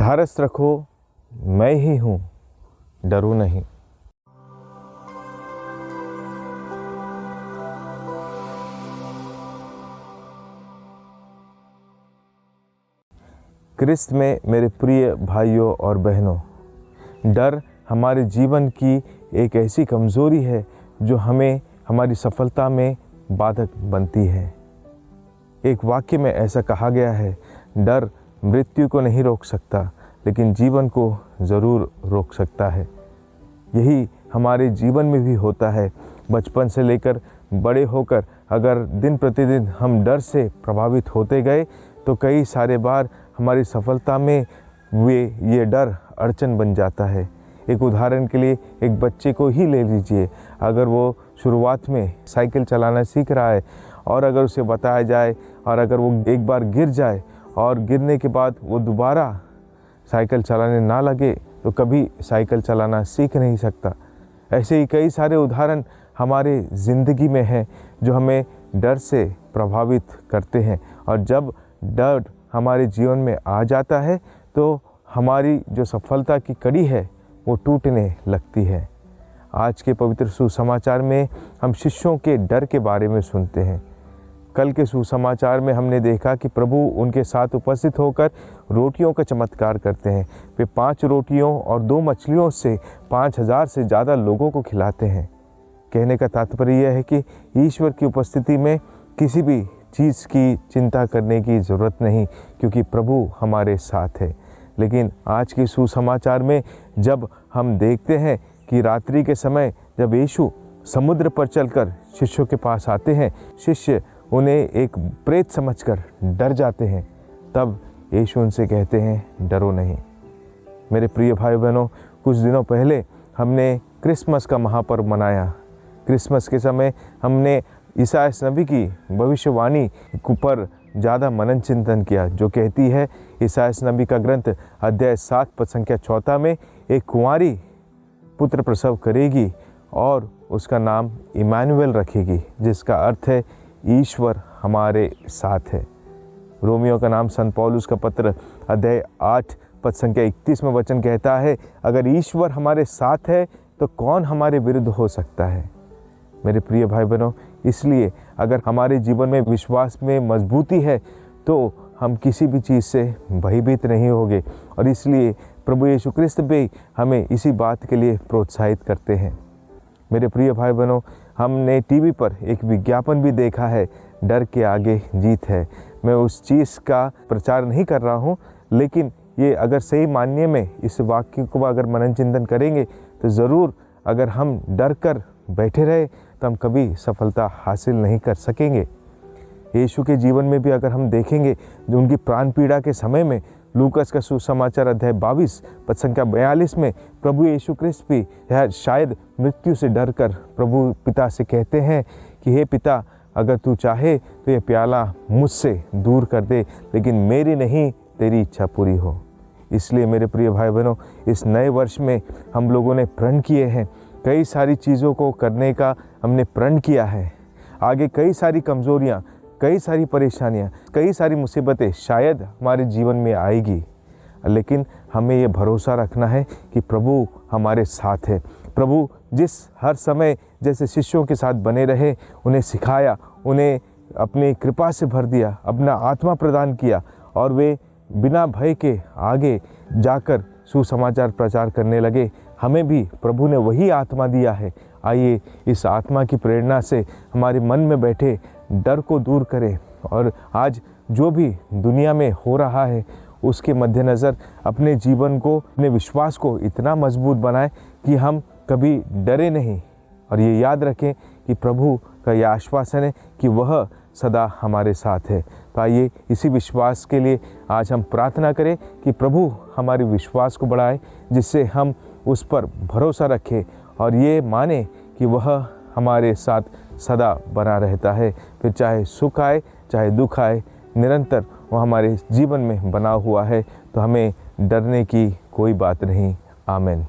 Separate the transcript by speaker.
Speaker 1: ढारस रखो, मैं ही हूँ, डरो नहीं। क्रिस्त में मेरे प्रिय भाइयों और बहनों, डर हमारे जीवन की एक ऐसी कमज़ोरी है जो हमें हमारी सफलता में बाधक बनती है। एक वाक्य में ऐसा कहा गया है, डर मृत्यु को नहीं रोक सकता लेकिन जीवन को ज़रूर रोक सकता है। यही हमारे जीवन में भी होता है। बचपन से लेकर बड़े होकर अगर दिन प्रतिदिन हम डर से प्रभावित होते गए तो कई सारे बार हमारी सफलता में ये डर अड़चन बन जाता है। एक उदाहरण के लिए एक बच्चे को ही ले लीजिए। अगर वो शुरुआत में साइकिल चलाना सीख रहा है और अगर उसे बताया जाए और अगर वो एक बार गिर जाए और गिरने के बाद वो दोबारा साइकिल चलाने ना लगे तो कभी साइकिल चलाना सीख नहीं सकता। ऐसे ही कई सारे उदाहरण हमारे ज़िंदगी में हैं जो हमें डर से प्रभावित करते हैं, और जब डर हमारे जीवन में आ जाता है तो हमारी जो सफलता की कड़ी है वो टूटने लगती है। आज के पवित्र सुसमाचार में हम शिष्यों के डर के बारे में सुनते हैं। कल के सुसमाचार में हमने देखा कि प्रभु उनके साथ उपस्थित होकर रोटियों का चमत्कार करते हैं। वे 5 रोटियों और 2 मछलियों से 5000 से ज़्यादा लोगों को खिलाते हैं। कहने का तात्पर्य यह है कि ईश्वर की उपस्थिति में किसी भी चीज़ की चिंता करने की ज़रूरत नहीं, क्योंकि प्रभु हमारे साथ है। लेकिन आज के सुसमाचार में जब हम देखते हैं कि रात्रि के समय जब यीशु समुद्र पर चलकर शिष्यों के पास आते हैं, शिष्य उन्हें एक प्रेत समझकर डर जाते हैं, तब यीशु उनसे कहते हैं, डरो नहीं। मेरे प्रिय भाई बहनों, कुछ दिनों पहले हमने क्रिसमस का महापर्व मनाया। क्रिसमस के समय हमने ईसाया नबी की भविष्यवाणी पर ज़्यादा मनन चिंतन किया, जो कहती है ईसाया नबी का ग्रंथ अध्याय 7 पद संख्या 14 में, एक कुंवारी पुत्र प्रसव करेगी और उसका नाम इमानुएल रखेगी, जिसका अर्थ है ईश्वर हमारे साथ है। रोमियो का नाम संत पौलुस का पत्र अध्याय 8 पद संख्या 31 में वचन कहता है, अगर ईश्वर हमारे साथ है तो कौन हमारे विरुद्ध हो सकता है। मेरे प्रिय भाई बहनों, इसलिए अगर हमारे जीवन में विश्वास में मजबूती है तो हम किसी भी चीज़ से भयभीत नहीं होंगे, और इसलिए प्रभु यीशु क्रिस्त भी हमें इसी बात के लिए प्रोत्साहित करते हैं। मेरे प्रिय भाई बहनों, हमने टीवी पर एक विज्ञापन भी देखा है, डर के आगे जीत है। मैं उस चीज़ का प्रचार नहीं कर रहा हूँ, लेकिन ये अगर सही मायने में इस वाक्य को अगर मनन चिंतन करेंगे तो ज़रूर अगर हम डर कर बैठे रहे तो हम कभी सफलता हासिल नहीं कर सकेंगे। यीशु के जीवन में भी अगर हम देखेंगे, जो उनकी प्राण पीड़ा के समय में लूकास का सुसमाचार अध्याय 22 पद संख्या 42 में प्रभु यीशु क्रिस्त भी शायद मृत्यु से डर कर प्रभु पिता से कहते हैं कि हे पिता, अगर तू चाहे तो यह प्याला मुझसे दूर कर दे, लेकिन मेरी नहीं तेरी इच्छा पूरी हो। इसलिए मेरे प्रिय भाई बहनों, इस नए वर्ष में हम लोगों ने प्रण किए हैं, कई सारी चीज़ों को करने का हमने प्रण किया है। आगे कई सारी कमज़ोरियाँ, कई सारी परेशानियाँ, कई सारी मुसीबतें शायद हमारे जीवन में आएगी, लेकिन हमें ये भरोसा रखना है कि प्रभु हमारे साथ है। प्रभु जिस हर समय जैसे शिष्यों के साथ बने रहे, उन्हें सिखाया, उन्हें अपनी कृपा से भर दिया, अपना आत्मा प्रदान किया, और वे बिना भय के आगे जाकर सुसमाचार प्रचार करने लगे। हमें भी प्रभु ने वही आत्मा दिया है। आइए इस आत्मा की प्रेरणा से हमारे मन में बैठे डर को दूर करें, और आज जो भी दुनिया में हो रहा है उसके मद्देनज़र अपने जीवन को, अपने विश्वास को इतना मजबूत बनाएं कि हम कभी डरे नहीं, और ये याद रखें कि प्रभु का यह आश्वासन है कि वह सदा हमारे साथ है। तो आइए इसी विश्वास के लिए आज हम प्रार्थना करें कि प्रभु हमारे विश्वास को बढ़ाए, जिससे हम उस पर भरोसा रखें और ये माने कि वह हमारे साथ सदा बना रहता है। फिर चाहे सुख आए चाहे दुख आए, निरंतर वह हमारे जीवन में बना हुआ है, तो हमें डरने की कोई बात नहीं। आमीन।